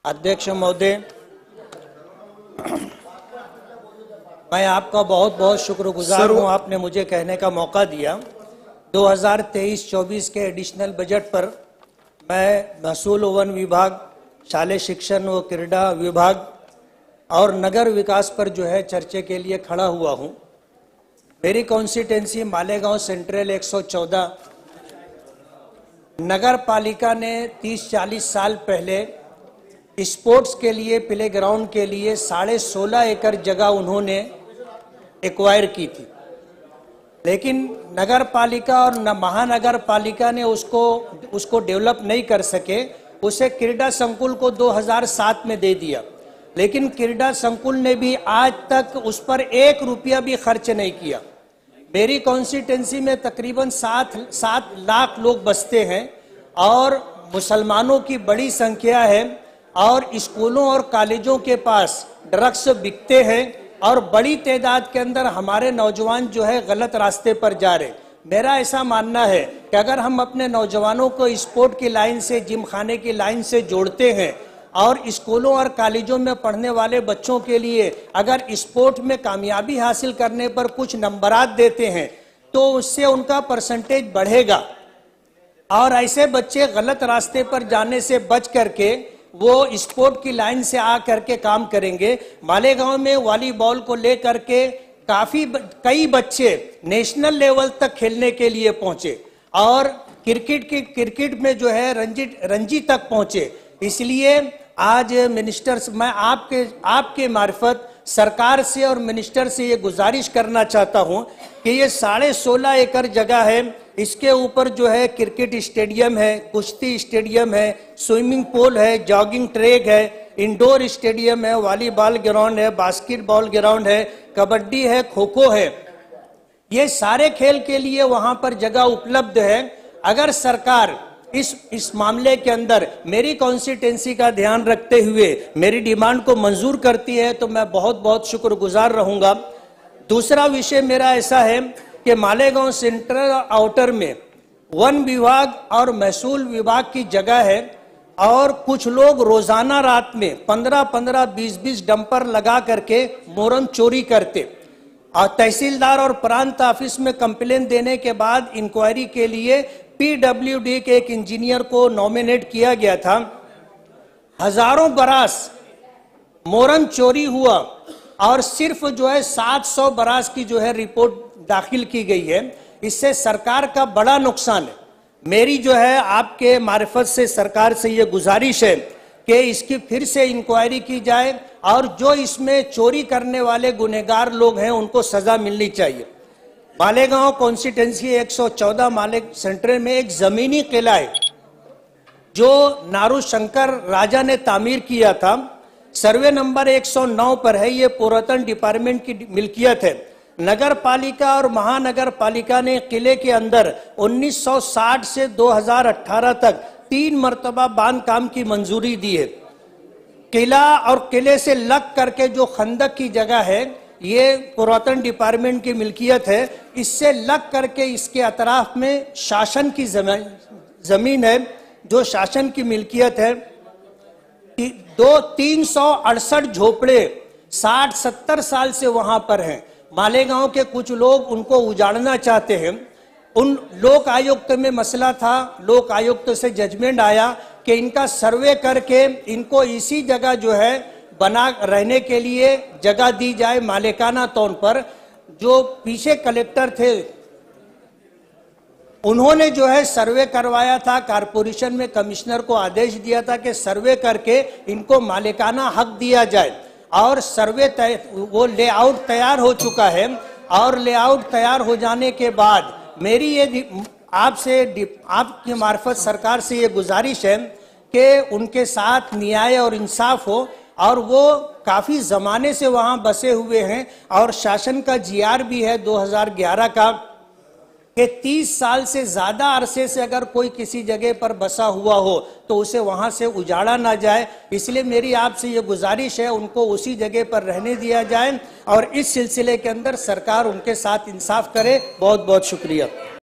अध्यक्ष महोदय, मैं आपका बहुत बहुत शुक्रगुजार हूं, आपने मुझे कहने का मौका दिया। 2023-24 के एडिशनल बजट पर मैं महसूल वन विभाग, शालेय शिक्षण व क्रीड़ा विभाग और नगर विकास पर जो है चर्चा के लिए खड़ा हुआ हूं। मेरी कॉन्स्टिट्यूंसी मालेगांव सेंट्रल 114 नगर पालिका ने 30-40 साल पहले स्पोर्ट्स के लिए, प्ले ग्राउंड के लिए 16.5 एकड़ जगह उन्होंने एक्वायर की थी, लेकिन नगर पालिका और महानगर पालिका ने उसको डेवलप नहीं कर सके। उसे क्रीड़ा संकुल को 2007 में दे दिया, लेकिन क्रीड़ा संकुल ने भी आज तक उस पर 1 रुपया भी खर्च नहीं किया। मेरी कॉन्स्टिट्यूंसी में तकरीबन 7 लाख लोग बसते हैं और मुसलमानों की बड़ी संख्या है, और स्कूलों और कॉलेजों के पास ड्रग्स बिकते हैं और बड़ी तादाद के अंदर हमारे नौजवान जो है गलत रास्ते पर जा रहे। मेरा ऐसा मानना है कि अगर हम अपने नौजवानों को स्पोर्ट की लाइन से, जिम खाने की लाइन से जोड़ते हैं और स्कूलों और कॉलेजों में पढ़ने वाले बच्चों के लिए अगर स्पोर्ट में कामयाबी हासिल करने पर कुछ नंबरात देते हैं तो उससे उनका परसेंटेज बढ़ेगा और ऐसे बच्चे गलत रास्ते पर जाने से बच करके वो स्पोर्ट की लाइन से आ करके काम करेंगे। मालेगांव में वॉलीबॉल को लेकर के कई बच्चे नेशनल लेवल तक खेलने के लिए पहुंचे और क्रिकेट में जो है रणजी तक पहुंचे। इसलिए आज मिनिस्टर, मैं आपके मार्फत सरकार से और मिनिस्टर से ये गुजारिश करना चाहता हूं कि ये 16.5 एकड़ जगह है, इसके ऊपर जो है क्रिकेट स्टेडियम है, कुश्ती स्टेडियम है, स्विमिंग पूल है, जॉगिंग ट्रैक है, इंडोर स्टेडियम है, वॉलीबॉल ग्राउंड है, बास्केटबॉल ग्राउंड है, कबड्डी है, खो खो है। ये सारे खेल के लिए वहां पर जगह उपलब्ध है। अगर सरकार इस मामले के अंदर मेरी कॉन्स्टिट्यूंसी का ध्यान रखते हुए मेरी डिमांड को मंजूर करती है तो मैं बहुत बहुत शुक्रगुजार रहूंगा। दूसरा विषय मेरा ऐसा है कि मालेगांव सेंट्रल आउटर में वन विभाग और महसूल विभाग की जगह है और कुछ लोग रोजाना रात में 15-15, 20-20 डंपर लगा करके मोरम चोरी करते और तहसीलदार और प्रांत ऑफिस में कंप्लेन देने के बाद इंक्वायरी के लिए पीडब्ल्यूडी के एक इंजीनियर को नॉमिनेट किया गया था। हजारों बरास मोरम चोरी हुआ और सिर्फ जो है 700 बरास की जो है रिपोर्ट दाखिल की गई है। इससे सरकार का बड़ा नुकसान है। मेरी जो है आपके मार्फत से सरकार से ये गुजारिश है कि इसकी फिर से इंक्वायरी की जाए और जो इसमें चोरी करने वाले गुनहगार लोग हैं उनको सजा मिलनी चाहिए। मालेगांव कॉन्स्टिट्यूंसी 114 माले सेंटर में एक जमीनी किला है जो नारू शंकर राजा ने तामीर किया था। सर्वे नंबर 109 पर है। ये पुरातन डिपार्टमेंट की मिल्कियत है। नगर पालिका और महानगर पालिका ने किले के अंदर 1960 से 2018 तक 3 मरतबा बांध काम की मंजूरी दी है। किला और किले से लग करके जो खंदक की जगह है ये पुरातन डिपार्टमेंट की मिल्कियत है। इससे लग करके इसके अतराफ में शासन की जमीन है जो शासन की मिल्कियत है। 368 झोपड़े 60-70 साल से वहां पर हैं। मालेगांव के कुछ लोग उनको उजाड़ना चाहते हैं। उन लोक आयुक्त में मसला था, लोक आयुक्त से जजमेंट आया कि इनका सर्वे करके इनको इसी जगह जो है बना रहने के लिए जगह दी जाए मालिकाना तौर पर। जो पीछे कलेक्टर थे उन्होंने जो है सर्वे करवाया था, कारपोरेशन में कमिश्नर को आदेश दिया था कि सर्वे करके इनको मालिकाना हक दिया जाए और सर्वे वो लेआउट तैयार हो चुका है और लेआउट तैयार हो जाने के बाद मेरी ये आपके मार्फत सरकार से ये गुजारिश है कि उनके साथ न्याय और इंसाफ हो और वो काफी जमाने से वहां बसे हुए हैं और शासन का जीआर भी है 2011 का कि 30 साल से ज्यादा अरसे से अगर कोई किसी जगह पर बसा हुआ हो तो उसे वहां से उजाड़ा ना जाए। इसलिए मेरी आपसे ये गुजारिश है उनको उसी जगह पर रहने दिया जाए और इस सिलसिले के अंदर सरकार उनके साथ इंसाफ करे। बहुत बहुत शुक्रिया।